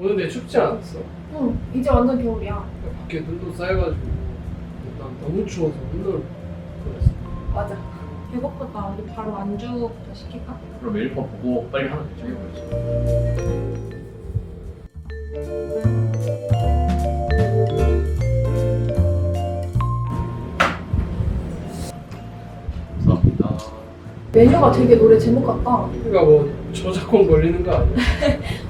오는데 춥지 않았어? 응, 이제 완전 겨울이야. 밖에 눈도 쌓여가지고 난 너무 추워서 눈을 그랬어. 맞아. 배고프다. 우리 바로 안주부터 시킬까? 그럼 메뉴판 보고 빨리 하나 결정해버리자. 감사합니다. 메뉴가 되게 노래 제목 같다. 그러니까 뭐 저작권 걸리는 거 아니야?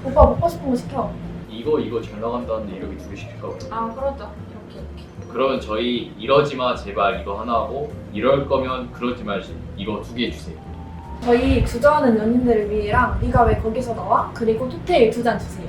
오빠 먹고 싶은 거 시켜. 이거 잘 나간다는데 이렇게 두 개 시킬까? 아, 그러자. 이렇게. 그러면 저희 이러지 마 제발 이거 하나 하고 이럴 거면 그러지 말지 이거 두 개 주세요. 저희 주저하는 연인들을 위해랑 네가 왜 거기서 나와? 그리고 칵테일 2잔 주세요.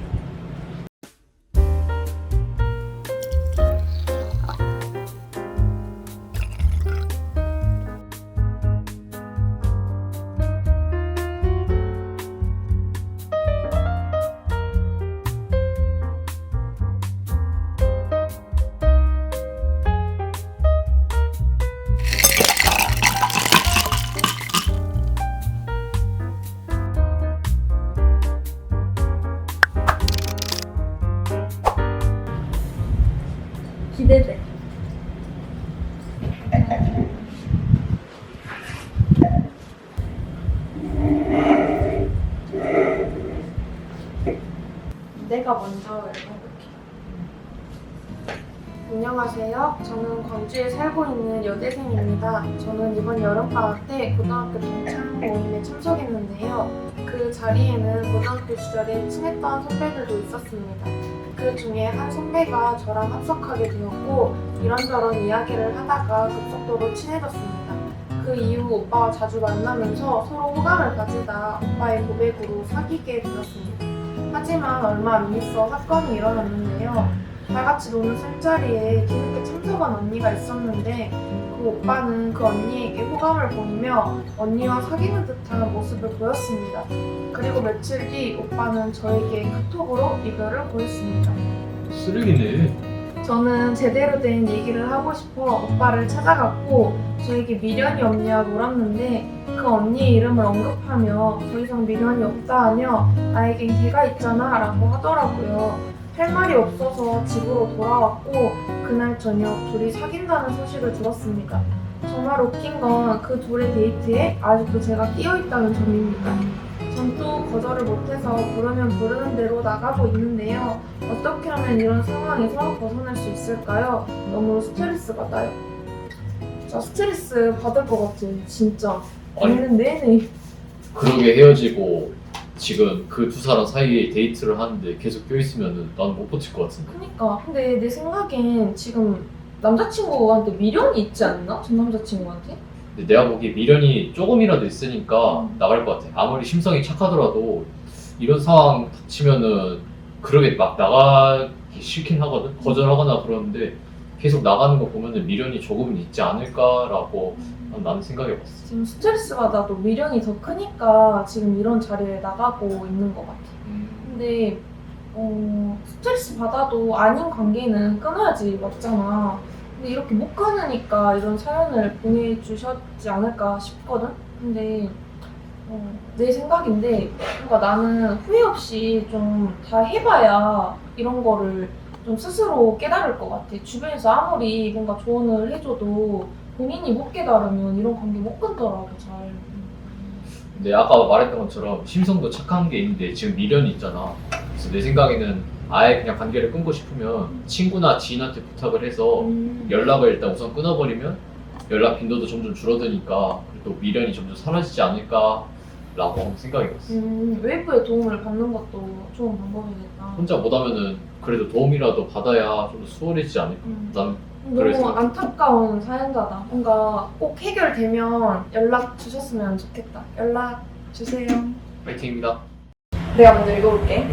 기대돼. 내가 먼저 읽어볼게. 안녕하세요. 저는 광주에 살고 있는 여대생입니다. 저는 이번 여름방학 때 고등학교 동창 모임에 참석했는데요. 그 자리에는 고등학교 시절에 친했던 선배들도 있었습니다. 그 중에 한 선배가 저랑 합석하게 되었고 이런저런 이야기를 하다가 급속도로 친해졌습니다. 그 이후 오빠와 자주 만나면서 서로 호감을 가지다 오빠의 고백으로 사귀게 되었습니다. 하지만 얼마 안 있어 사건이 일어났는데요. 다 같이 노는 술자리에 뒤늦게 참석한 언니가 있었는데 그 오빠는 그 언니에게 호감을 보이며 언니와 사귀는 듯한 모습을 보였습니다. 그리고 며칠 뒤 오빠는 저에게 카톡으로 이별을 보였습니다. 쓰레기네. 저는 제대로 된 얘기를 하고 싶어 오빠를 찾아갔고 저에게 미련이 없냐 물었는데 그 언니의 이름을 언급하며 더 이상 미련이 없다 하며 나에겐 걔가 있잖아 라고 하더라고요. 할 말이 없어서 집으로 돌아왔고 그날 저녁 둘이 사귄다는 소식을 들었습니다. 정말 웃긴 건 그 둘의 데이트에 아직도 제가 끼어있다는 점입니다. 전 또 거절을 못해서 부르면 부르는 대로 나가고 있는데요. 어떻게 하면 이런 상황에서 벗어날 수 있을까요? 너무 스트레스 받아요. 저 스트레스 받을 것 같아, 진짜. 아니. 듣는 내내. 그러게 헤어지고 지금 그 두 사람 사이에 데이트를 하는데 계속 껴있으면 나는 못 버틸 것 같은데. 그니까. 근데 내 생각엔 지금 남자친구한테 미련이 있지 않나? 전 남자친구한테? 근데 내가 보기에 미련이 조금이라도 있으니까 음. 나갈 것 같아. 아무리 심성이 착하더라도 이런 상황 닥치면은 그러게 막 나가기 싫긴 하거든. 거절하거나 그러는데 계속 나가는 거 보면은 미련이 조금은 있지 않을까라고 나는 생각해봤어. 지금 스트레스 받아도 미련이 더 크니까 지금 이런 자리에 나가고 있는 것 같아. 근데 스트레스 받아도 아닌 관계는 끊어야지 맞잖아. 근데 이렇게 못 끊으니까 이런 사연을 보내주셨지 않을까 싶거든? 근데 내 생각인데 뭔가 나는 후회 없이 좀 다 해봐야 이런 거를 좀 스스로 깨달을 것 같아. 주변에서 아무리 뭔가 조언을 해줘도 본인이 못 깨달으면 이런 관계 못 끊더라고 잘. 근데 아까 말했던 것처럼 심성도 착한 게 있는데 지금 미련이 있잖아. 그래서 내 생각에는 아예 그냥 관계를 끊고 싶으면 친구나 지인한테 부탁을 해서 연락을 일단 우선 끊어버리면 연락 빈도도 점점 줄어드니까 또 미련이 점점 사라지지 않을까라고 한번 생각해봤어. 웨이브의 도움을 받는 것도 좋은 방법이겠다. 혼자 못하면은 그래도 도움이라도 받아야 좀 더 수월해지지 않을까. 난 너무 그래서. 안타까운 사연자다. 뭔가 꼭 해결되면 연락 주셨으면 좋겠다. 연락 주세요. 파이팅입니다. 내가 먼저 읽어볼게.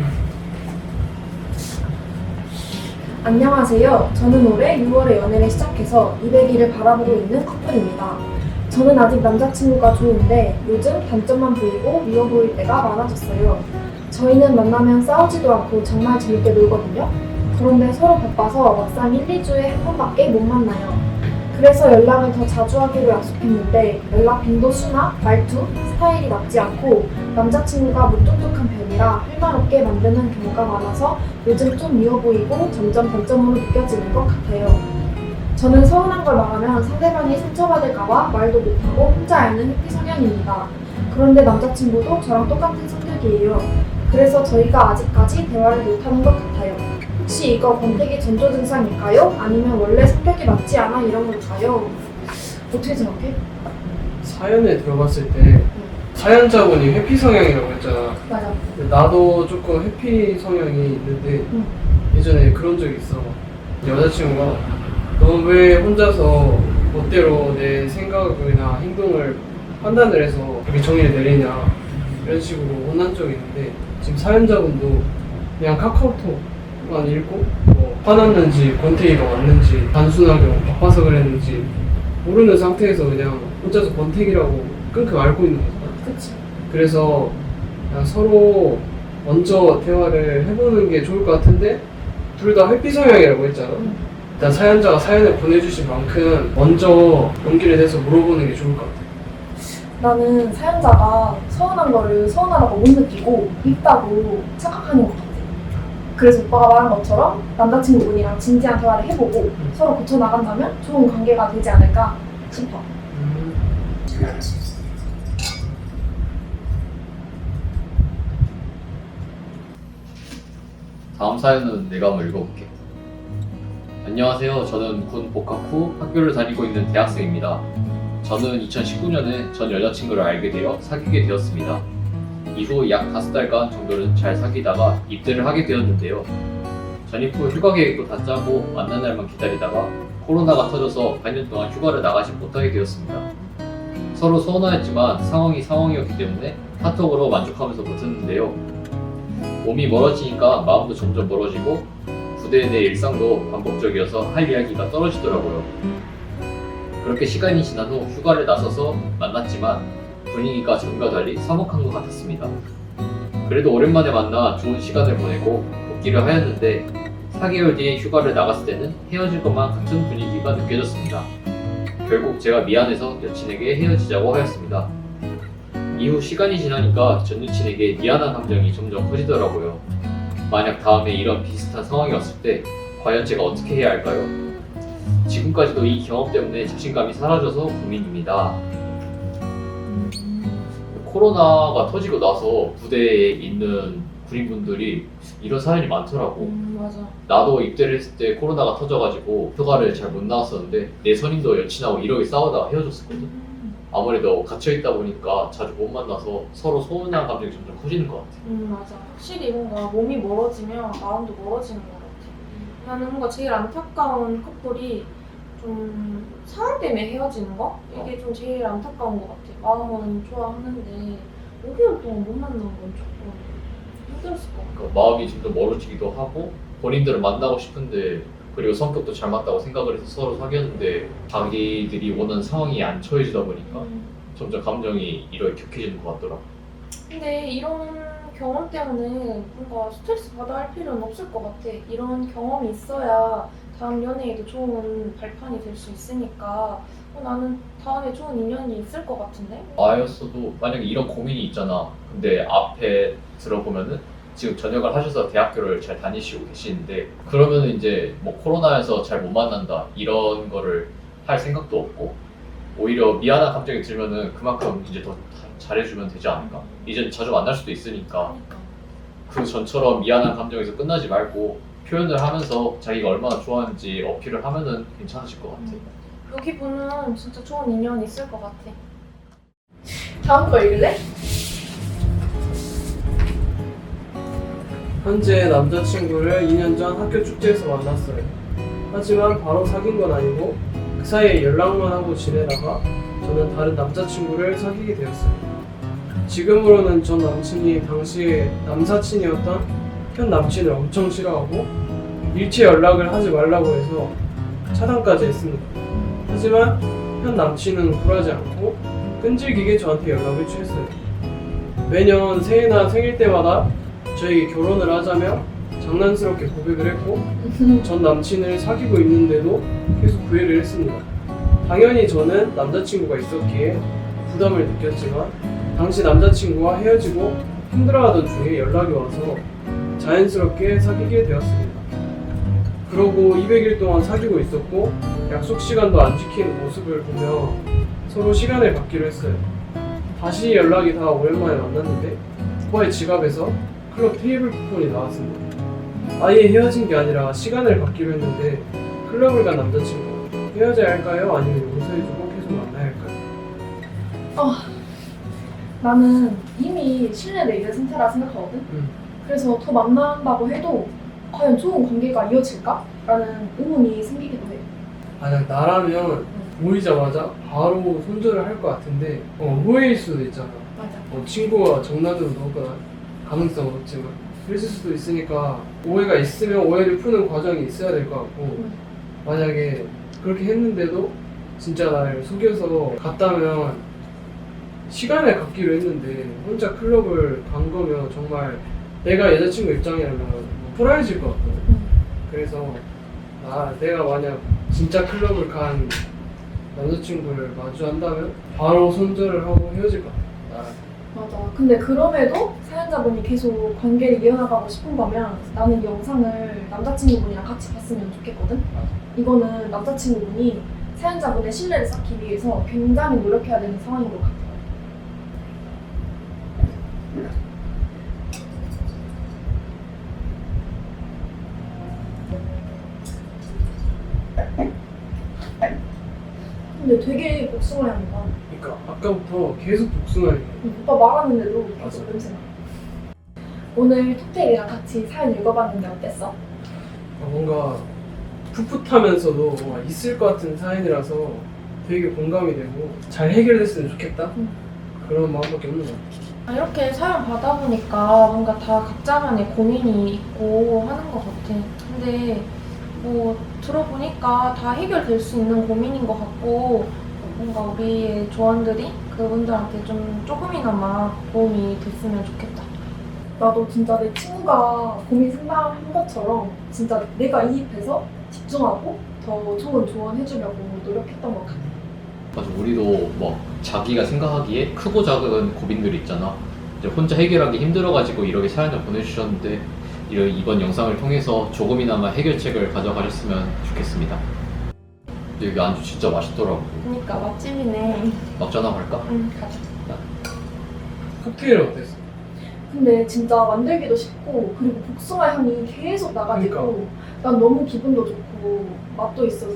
안녕하세요. 저는 올해 6월에 연애를 시작해서 200일을 바라보고 있는 커플입니다. 저는 아직 남자친구가 좋은데 요즘 단점만 보이고 미워 보일 때가 많아졌어요. 저희는 만나면 싸우지도 않고 정말 재밌게 놀거든요. 그런데 서로 바빠서 막상 1, 2주에 한 번밖에 못 만나요. 그래서 연락을 더 자주 하기로 약속했는데 연락 빈도수나 말투, 스타일이 맞지 않고 남자친구가 무뚝뚝한 편이라 할 말 없게 만드는 경우가 많아서 요즘 좀 미워 보이고 점점 단점으로 느껴지는 것 같아요. 저는 서운한 걸 말하면 상대방이 상처받을까봐 말도 못하고 혼자 앓는 회피 성향입니다. 그런데 남자친구도 저랑 똑같은 성격이에요. 그래서 저희가 아직까지 대화를 못하는 것 같아요. 혹시 이거 권태기 전조 증상일까요? 아니면 원래 성격이 맞지 않아 이런 걸까요? 어떻게 생각해? 사연에 들어갔을 때 사연자분이 회피 성향이라고 했잖아. 맞아. 근데 나도 조금 회피 성향이 있는데 응. 예전에 그런 적이 있어. 여자친구가 넌 왜 혼자서 멋대로 내 생각이나 행동을 판단을 해서 그렇게 정의를 내리냐 이런 식으로 혼난 적이 있는데 지금 사연자분도 그냥 카카오톡만 읽고 뭐 화났는지 권태기가 왔는지 단순하게 뭐 바빠서 그랬는지 모르는 상태에서 그냥 혼자서 권태기라고 끙끙 앓고 있는 거잖아. 그치. 그래서 그냥 서로 먼저 대화를 해보는 게 좋을 것 같은데 둘 다 회피 성향이라고 했잖아. 일단 사연자가 사연을 보내주신 만큼 먼저 용기를 내서 물어보는 게 좋을 것 같아. 나는 사연자가 서운한 거를 서운하다고 못 느끼고 있다고 착각하는 것 같아. 그래서 오빠가 말한 것처럼 남자친구분이랑 진지한 대화를 해보고 서로 고쳐나간다면 좋은 관계가 되지 않을까 싶어. 다음 사연은 내가 한번 읽어볼게. 안녕하세요. 저는 군 복학 후 학교를 다니고 있는 대학생입니다. 저는 2019년에 전 여자친구를 알게 되어 사귀게 되었습니다. 이후 약 5달간 정도는 잘 사귀다가 입대를 하게 되었는데요. 전입 후 휴가 계획도 다 짜고 만난 날만 기다리다가 코로나가 터져서 반년 동안 휴가를 나가지 못하게 되었습니다. 서로 서운하였지만 상황이 상황이었기 때문에 카톡으로 만족하면서 버텼는데요. 몸이 멀어지니까 마음도 점점 멀어지고 부대의 내 일상도 반복적이어서 할 이야기가 떨어지더라고요. 그렇게 시간이 지난 후 휴가를 나서서 만났지만 분위기가 전과 달리 서먹한 것 같았습니다. 그래도 오랜만에 만나 좋은 시간을 보내고 복귀를 하였는데 4개월 뒤에 휴가를 나갔을 때는 헤어질 것만 같은 분위기가 느껴졌습니다. 결국 제가 미안해서 여친에게 헤어지자고 하였습니다. 이후 시간이 지나니까 전 여친에게 미안한 감정이 점점 커지더라고요. 만약 다음에 이런 비슷한 상황이 왔을 때 과연 제가 어떻게 해야 할까요? 지금까지도 이 경험 때문에 자신감이 사라져서 고민입니다. 코로나가 터지고 나서 부대에 있는 군인분들이 이런 사연이 많더라고. 맞아. 나도 입대를 했을 때 코로나가 터져가지고 휴가를 잘 못 나왔었는데 내 선임도 여친하고 이러게 싸우다가 헤어졌었거든. 아무래도 갇혀있다 보니까 자주 못 만나서 서로 서운한 감정이 점점 커지는 것 같아. 맞아. 확실히 뭔가 몸이 멀어지면 마음도 멀어지는 것 같아. 나는 뭔가 제일 안타까운 커플이 좀 상황 때문에 헤어지는 거? 이게 좀 제일 안타까운 것 같아. 마음은 좋아하는데 5개월 동안 못 만난 건 조금 힘들었을 것 같아. 그러니까 마음이 점점 멀어지기도 하고 본인들은 만나고 싶은데 그리고 성격도 잘 맞다고 생각을 해서 서로 사귀었는데 자기들이 원하는 상황이 안 처해지다 보니까 점점 감정이 이렇게 격해지는 것 같더라고. 근데 이런 경험 때문에 뭔가 스트레스 받아 할 필요는 없을 것 같아. 이런 경험이 있어야 다음 연애에도 좋은 발판이 될 수 있으니까 나는 다음에 좋은 인연이 있을 것 같은데? 나였어도 만약에 이런 고민이 있잖아. 근데 앞에 들어보면은 지금 전역을 하셔서 대학교를 잘 다니시고 계시는데 그러면은 이제 뭐 코로나에서 잘 못 만난다 이런 거를 할 생각도 없고 오히려 미안한 감정이 들면은 그만큼 이제 더 잘해주면 되지 않을까? 이제 자주 만날 수도 있으니까 그 전처럼 미안한 감정에서 끝나지 말고 표현을 하면서 자기가 얼마나 좋아하는지 어필을 하면은 괜찮으실 것 같아. 여기 보면 진짜 좋은 인연이 있을 것 같아. 다음 거 읽을래? 현재 남자친구를 2년 전 학교 축제에서 만났어요. 하지만 바로 사귄 건 아니고 그 사이에 연락만 하고 지내다가 저는 다른 남자친구를 사귀게 되었어요. 지금으로는 전 남친이 당시에 남사친이었던 현 남친을 엄청 싫어하고 일체 연락을 하지 말라고 해서 차단까지 했습니다. 하지만 현 남친은 굴하지 않고 끈질기게 저한테 연락을 취했어요. 매년 새해나 생일 때마다 저에게 결혼을 하자며 장난스럽게 고백을 했고 전 남친을 사귀고 있는데도 계속 구애를 했습니다. 당연히 저는 남자친구가 있었기에 부담을 느꼈지만 당시 남자친구와 헤어지고 힘들어하던 중에 연락이 와서 자연스럽게 사귀게 되었습니다. 그러고 200일 동안 사귀고 있었고 약속 시간도 안 지키는 모습을 보며 서로 시간을 갖기로 했어요. 다시 연락이 다 오랜만에 만났는데 오빠의 지갑에서 클럽 테이블 쿠폰이 나왔습니다. 아예 헤어진 게 아니라 시간을 갖기로 했는데 클럽을 간 남자친구 헤어져야 할까요? 아니면 용서해주고 계속 만나야 할까요? 나는 이미 신뢰돼 있는 상태라 생각하거든. 그래서 더 만난다고 해도 과연 좋은 관계가 이어질까? 라는 의문이 생기기도 해. 만약 나라면 보이자마자 바로 손절을 할 것 같은데 후회일 수도 있잖아. 맞아. 친구가 장난으로 넣거나 가능성은 없지만 그랬을 수도 있으니까 오해가 있으면 오해를 푸는 과정이 있어야 될 것 같고 만약에 그렇게 했는데도 진짜 나를 속여서 갔다면 시간을 갖기로 했는데 혼자 클럽을 간 거면 정말 내가 여자친구 입장이라면 불안해질 것 같거든. 그래서 내가 만약 진짜 클럽을 간 남자친구를 마주한다면 바로 손절을 하고 헤어질 것 같아. 나랑. 맞아. 근데 그럼에도 사연자분이 계속 관계를 이어나가고 싶은 거면 나는 이 영상을 남자친구분이랑 같이 봤으면 좋겠거든? 이거는 남자친구분이 사연자분의 신뢰를 쌓기 위해서 굉장히 노력해야 되는 상황인 것 같아요. 근데 되게 복숭아 향이다. 그러니까 아까부터 계속 복숭아를 오빠 말하는데도 계속 맞아. 냄새나. 오늘 톡테이랑 같이 사연 읽어봤는데 어땠어? 뭔가 풋풋하면서도 뭔가 있을 것 같은 사연이라서 되게 공감이 되고 잘 해결됐으면 좋겠다 그런 마음밖에 없는 것 같아. 이렇게 사연 받아보니까 뭔가 다 각자만의 고민이 있고 하는 것 같아. 근데 뭐 들어보니까 다 해결될 수 있는 고민인 것 같고 뭔가 우리의 조언들이 그분들한테 좀 조금이나마 도움이 됐으면 좋겠다. 나도 진짜 내 친구가 고민 상담한 것처럼 진짜 내가 이입해서 집중하고 더 좋은 조언 해주려고 노력했던 것 같아. 맞아, 우리도 뭐 자기가 생각하기에 크고 작은 고민들이 있잖아. 이제 혼자 해결하기 힘들어가지고 이렇게 사연을 보내주셨는데 이번 영상을 통해서 조금이나마 해결책을 가져가셨으면 좋겠습니다. 근데 여기 안주 진짜 맛있더라고. 그러니까 맛집이네. 막주 하나 갈까? 응, 가자. 칵테일은 어땠어? 근데 진짜 만들기도 쉽고 그리고 복숭아 향이 계속 나가지고 난 너무 기분도 좋고 맛도 있어서.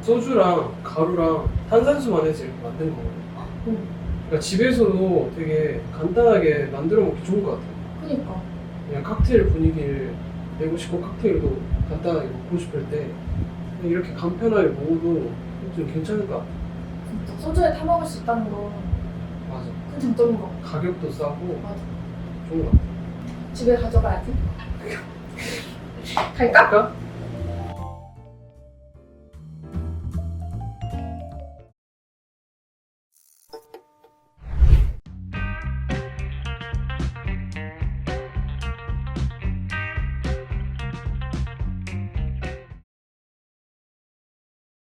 소주랑 가루랑 탄산수만 해서 이렇게 만든 거거든. 그러니까 집에서도 되게 간단하게 만들어 먹기 좋은 것 같아. 그니까. 그냥 칵테일 분위기를 내고 싶고 칵테일도 간단하게 먹고 싶을 때 그냥 이렇게 간편하게 먹어도 좀 괜찮을 것 같아. 진짜 소주에 타 먹을 수 있다는 건 맞아. 큰 장점인 것 같아. 가격도 싸고 맞아. 좋은 것 같아. 집에 가져가야지. 갈까? 갈까?